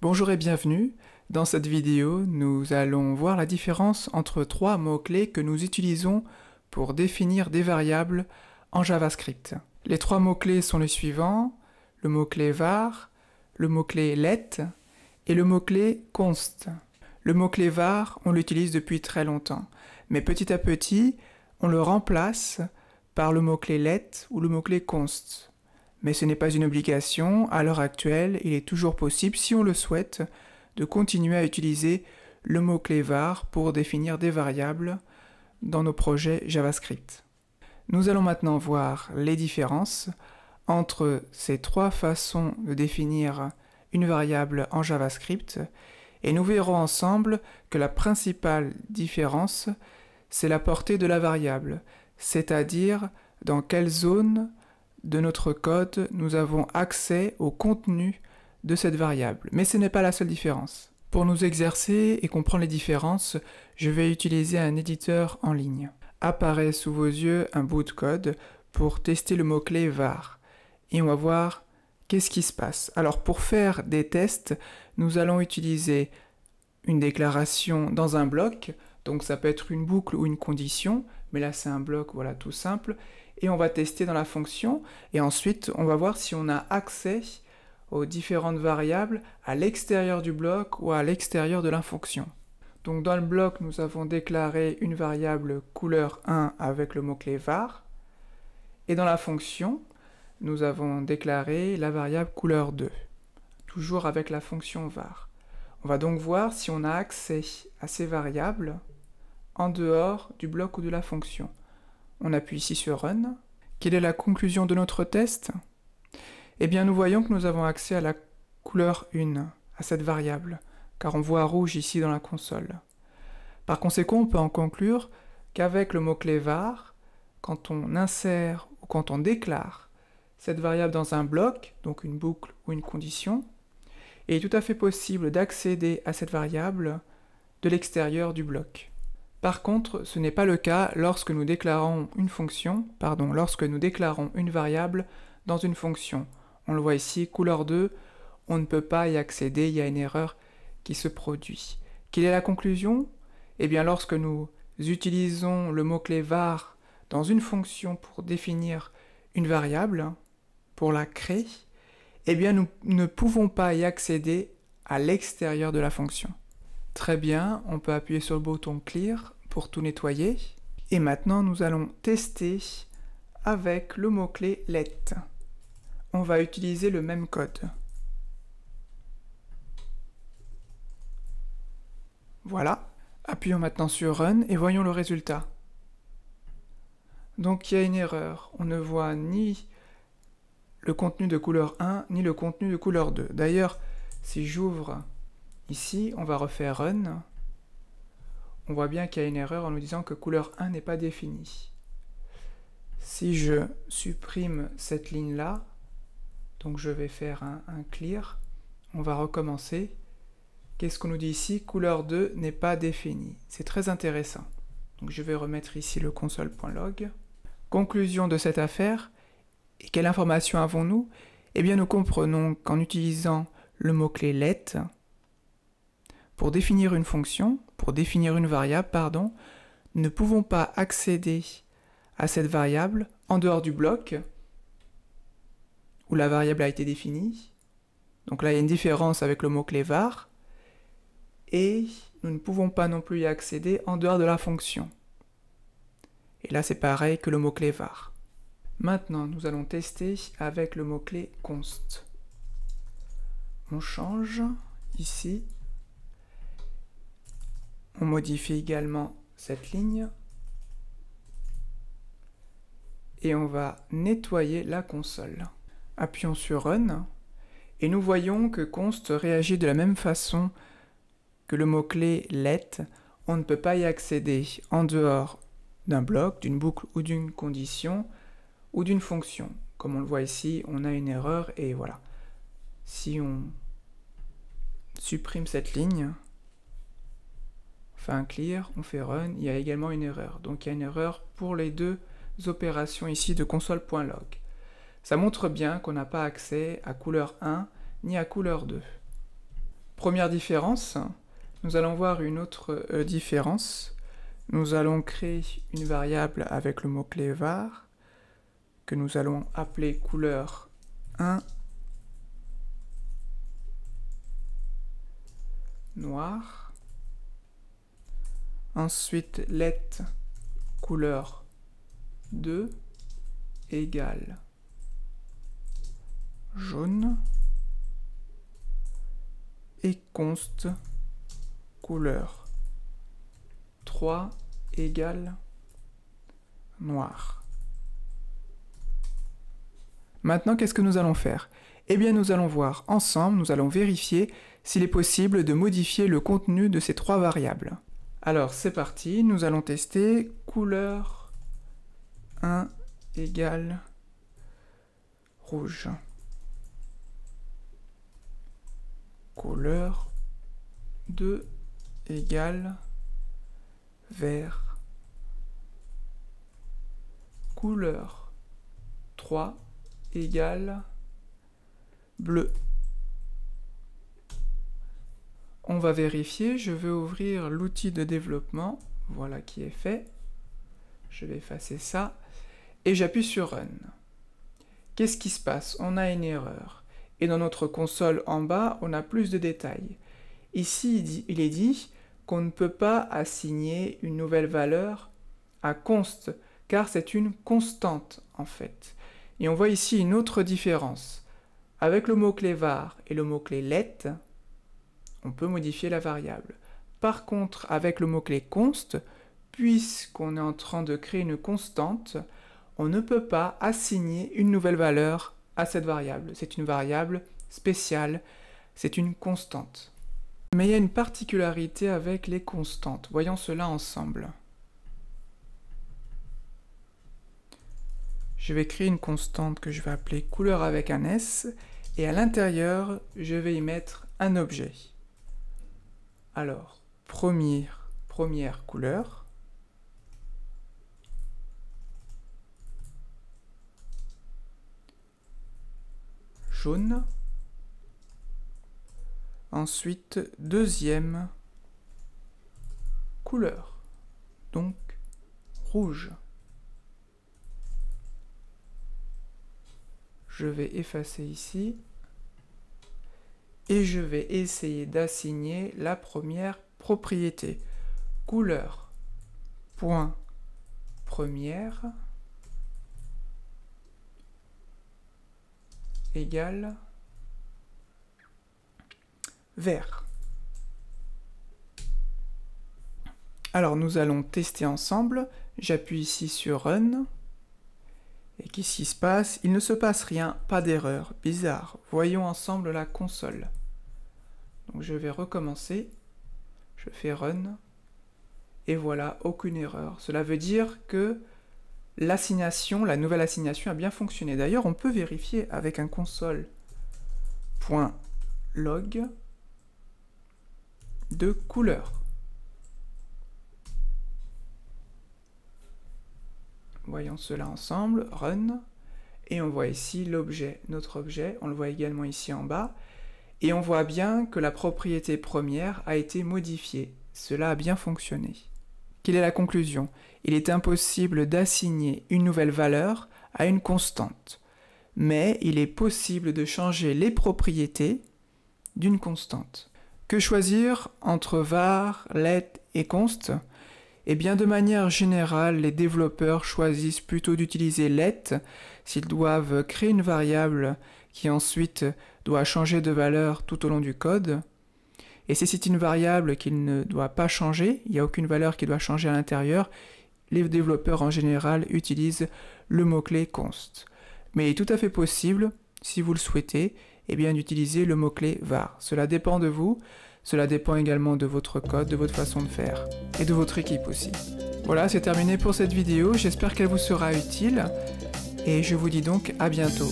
Bonjour et bienvenue. Dans cette vidéo, nous allons voir la différence entre trois mots-clés que nous utilisons pour définir des variables en JavaScript. Les trois mots-clés sont les suivants, le mot-clé var, le mot-clé let et le mot-clé const. Le mot-clé var, on l'utilise depuis très longtemps, mais petit à petit, on le remplace par le mot-clé let ou le mot-clé const. Mais ce n'est pas une obligation, à l'heure actuelle, il est toujours possible, si on le souhaite, de continuer à utiliser le mot-clé var pour définir des variables dans nos projets JavaScript. Nous allons maintenant voir les différences entre ces trois façons de définir une variable en JavaScript, et nous verrons ensemble que la principale différence, c'est la portée de la variable, c'est-à-dire dans quelle zone de notre code nous avons accès au contenu de cette variable. Mais ce n'est pas la seule différence. Pour nous exercer et comprendre les différences, je vais utiliser un éditeur en ligne. Apparaît sous vos yeux un bout de code pour tester le mot-clé var. Et on va voir qu'est-ce qui se passe. Alors pour faire des tests, nous allons utiliser une déclaration dans un bloc. Donc ça peut être une boucle ou une condition, mais là c'est un bloc, voilà, tout simple. Et on va tester dans la fonction, et ensuite on va voir si on a accès aux différentes variables à l'extérieur du bloc ou à l'extérieur de la fonction. Donc dans le bloc, nous avons déclaré une variable couleur 1 avec le mot-clé var, et dans la fonction, nous avons déclaré la variable couleur 2, toujours avec la fonction var. On va donc voir si on a accès à ces variables en dehors du bloc ou de la fonction. On appuie ici sur Run. Quelle est la conclusion de notre test? Eh bien, nous voyons que nous avons accès à la couleur 1, à cette variable, car on voit rouge ici dans la console. Par conséquent, on peut en conclure qu'avec le mot-clé var, quand on insère ou quand on déclare cette variable dans un bloc, donc une boucle ou une condition, il est tout à fait possible d'accéder à cette variable de l'extérieur du bloc. Par contre, ce n'est pas le cas lorsque nous déclarons lorsque nous déclarons une variable dans une fonction. On le voit ici, couleur 2, on ne peut pas y accéder, il y a une erreur qui se produit. Quelle est la conclusion? Eh bien, lorsque nous utilisons le mot-clé var dans une fonction pour définir une variable, pour la créer, eh bien, nous ne pouvons pas y accéder à l'extérieur de la fonction. Très bien, on peut appuyer sur le bouton Clear pour tout nettoyer. Et maintenant, nous allons tester avec le mot-clé let. On va utiliser le même code. Voilà. Appuyons maintenant sur Run et voyons le résultat. Donc il y a une erreur. On ne voit ni le contenu de couleur 1, ni le contenu de couleur 2. D'ailleurs, si j'ouvre ici, on va refaire Run. On voit bien qu'il y a une erreur en nous disant que couleur 1 n'est pas définie. Si je supprime cette ligne-là, donc je vais faire un clear, on va recommencer. Qu'est-ce qu'on nous dit ici? Couleur 2 n'est pas définie. C'est très intéressant. Donc je vais remettre ici le console.log. Conclusion de cette affaire. Et quelle information avons-nous? Eh bien nous comprenons qu'en utilisant le mot-clé let, pour définir une fonction, pour définir une variable, pardon, nous ne pouvons pas accéder à cette variable en dehors du bloc où la variable a été définie. Donc là, il y a une différence avec le mot-clé var. Et nous ne pouvons pas non plus y accéder en dehors de la fonction. Et là, c'est pareil que le mot-clé var. Maintenant, nous allons tester avec le mot-clé const. On change ici. On modifie également cette ligne. Et on va nettoyer la console. Appuyons sur Run. Et nous voyons que const réagit de la même façon que le mot-clé let. On ne peut pas y accéder en dehors d'un bloc, d'une boucle ou d'une condition ou d'une fonction. Comme on le voit ici, on a une erreur et voilà. Si on supprime cette ligne, on fait un clear, on fait run, il y a également une erreur. Donc il y a une erreur pour les deux opérations ici de console.log. Ça montre bien qu'on n'a pas accès à couleur 1 ni à couleur 2. Première différence, nous allons voir une autre différence. Nous allons créer une variable avec le mot-clé var, que nous allons appeler couleur 1, noir. Ensuite, let couleur 2 égale jaune. Et const couleur 3 égale noir. Maintenant, qu'est-ce que nous allons faire? Eh bien, nous allons voir ensemble, nous allons vérifier s'il est possible de modifier le contenu de ces trois variables. Alors, c'est parti, nous allons tester couleur 1 égale rouge. Couleur 2 égale vert. Couleur 3 égale bleu. On va vérifier, je vais ouvrir l'outil de développement, voilà qui est fait. Je vais effacer ça et j'appuie sur Run. Qu'est-ce qui se passe? On a une erreur. Et dans notre console en bas, on a plus de détails. Ici, il est dit qu'on ne peut pas assigner une nouvelle valeur à const, car c'est une constante en fait. Et on voit ici une autre différence. Avec le mot-clé var et le mot-clé let, on peut modifier la variable. Par contre, avec le mot-clé const, puisqu'on est en train de créer une constante, on ne peut pas assigner une nouvelle valeur à cette variable. C'est une variable spéciale, c'est une constante. Mais il y a une particularité avec les constantes. Voyons cela ensemble. Je vais créer une constante que je vais appeler couleur avec un S, et à l'intérieur, je vais y mettre un objet. Alors, première couleur. Jaune. Ensuite, deuxième couleur, donc rouge. Je vais effacer ici et je vais essayer d'assigner la première propriété. Couleur, point, première, égale vert. Alors nous allons tester ensemble. J'appuie ici sur Run. Et qu'est-ce qui se passe? Il ne se passe rien, pas d'erreur. Bizarre. Voyons ensemble la console. Donc je vais recommencer. Je fais Run. Et voilà, aucune erreur. Cela veut dire que l'assignation, la nouvelle assignation a bien fonctionné. D'ailleurs, on peut vérifier avec un console.log de couleur. Voyons cela ensemble, Run, et on voit ici l'objet, notre objet, on le voit également ici en bas, et on voit bien que la propriété première a été modifiée. Cela a bien fonctionné. Quelle est la conclusion? Il est impossible d'assigner une nouvelle valeur à une constante, mais il est possible de changer les propriétés d'une constante. Que choisir entre var, let et const? Eh bien, de manière générale, les développeurs choisissent plutôt d'utiliser let s'ils doivent créer une variable qui ensuite doit changer de valeur tout au long du code. Et si c'est une variable qui ne doit pas changer, il n'y a aucune valeur qui doit changer à l'intérieur, les développeurs en général utilisent le mot-clé const. Mais il est tout à fait possible, si vous le souhaitez, eh bien d'utiliser le mot-clé var. Cela dépend de vous, cela dépend également de votre code, de votre façon de faire, et de votre équipe aussi. Voilà, c'est terminé pour cette vidéo, j'espère qu'elle vous sera utile, et je vous dis donc à bientôt.